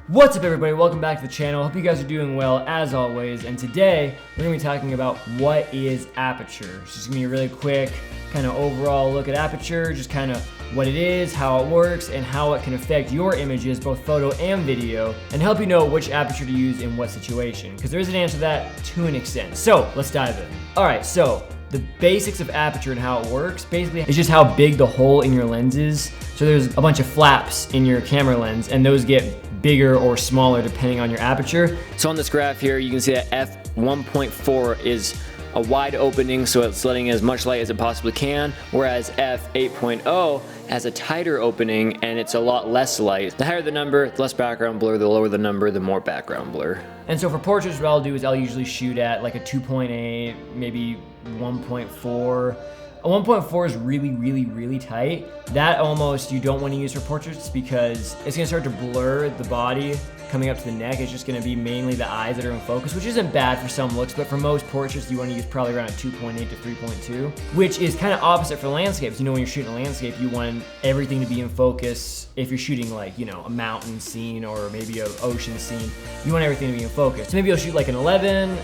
What's up everybody, welcome back to the channel. Hope you guys are doing well as always, and today we're going to be talking about what is Aperture. It's just going to be a really quick kind of overall look at Aperture, just kind of what it is, how it works, and how it can affect your images, both photo and video, and help you know which aperture to use in what situation, because there is an answer to that to an extent. So let's dive in. Alright, so the basics of aperture and how it works, basically it's just how big the hole in your lens is. So there's a bunch of flaps in your camera lens, and those get bigger or smaller depending on your aperture. So on this graph here, you can see that f1.4 is a wide opening, so it's letting in as much light as it possibly can, whereas f8.0 has a tighter opening and it's a lot less light. The higher the number, the less background blur, the lower the number, the more background blur. And so for portraits, what I'll do is I'll usually shoot at like a 2.8, maybe 1.4. A 1.4 is really tight. That almost you don't want to use for portraits because it's going to start to blur the body coming up to the neck. It's just going to be mainly the eyes that are in focus, which isn't bad for some looks, but for most portraits you want to use probably around a 2.8 to 3.2, which is kind of opposite for landscapes. You know, when you're shooting a landscape, you want everything to be in focus. If you're shooting like, you know, a mountain scene or maybe an ocean scene, you want everything to be in focus. So maybe you'll shoot like an 11,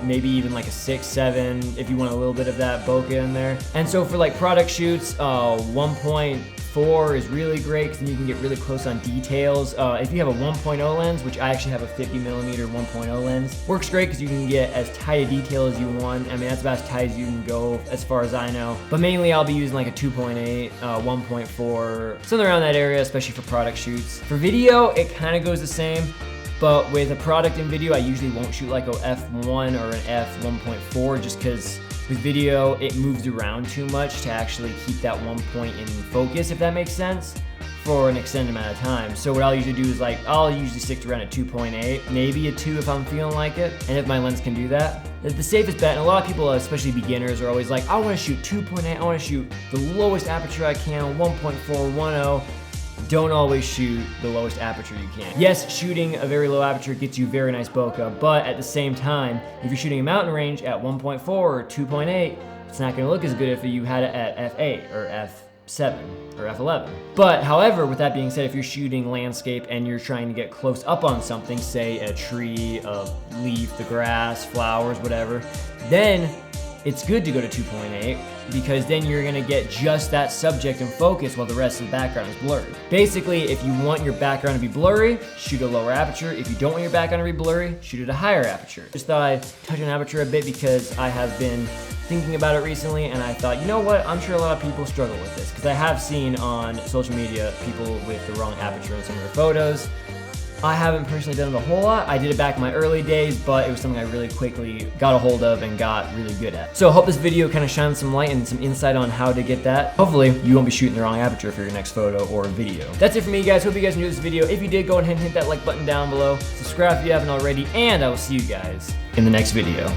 maybe even like a 6, 7, if you want a little bit of that bokeh in there. And so for like product shoots, 1.4 is really great because then you can get really close on details. If you have a 1.0 lens, which I actually have a 50mm 1.0 lens, works great because you can get as tight a detail as you want. I mean, that's about as tight as you can go as far as I know. But mainly I'll be using like a 2.8, 1.4, something around that area, especially for product shoots. For video, it kind of goes the same. But with a product in video, I usually won't shoot like a f1 or an f1.4 just because with video, it moves around too much to actually keep that one point in focus, if that makes sense, for an extended amount of time. So what I'll usually do is like, I'll usually stick to around a 2.8, maybe a 2 if I'm feeling like it, and if my lens can do that. The safest bet, and a lot of people, especially beginners, are always like, I want to shoot 2.8, I want to shoot the lowest aperture I can, 1.4, 1.0. Don't always shoot the lowest aperture you can. Yes, shooting a very low aperture gets you very nice bokeh, but at the same time, if you're shooting a mountain range at 1.4 or 2.8, it's not gonna look as good if you had it at f8 or f7 or f11. But however, with that being said, if you're shooting landscape and you're trying to get close up on something, say a tree, a leaf, the grass, flowers, whatever, then it's good to go to 2.8 because then you're gonna get just that subject in focus while the rest of the background is blurry. Basically, if you want your background to be blurry, shoot a lower aperture. If you don't want your background to be blurry, shoot at a higher aperture. Just thought I'd touch on aperture a bit because I have been thinking about it recently and I thought, you know what, I'm sure a lot of people struggle with this because I have seen on social media people with the wrong aperture in some of their photos. I haven't personally done it a whole lot. I did it back in my early days, but it was something I really quickly got a hold of and got really good at. So I hope this video kind of shines some light and some insight on how to get that. Hopefully you won't be shooting the wrong aperture for your next photo or video. That's it for me, guys. Hope you guys enjoyed this video. If you did, go ahead and hit that like button down below. Subscribe if you haven't already, and I will see you guys in the next video.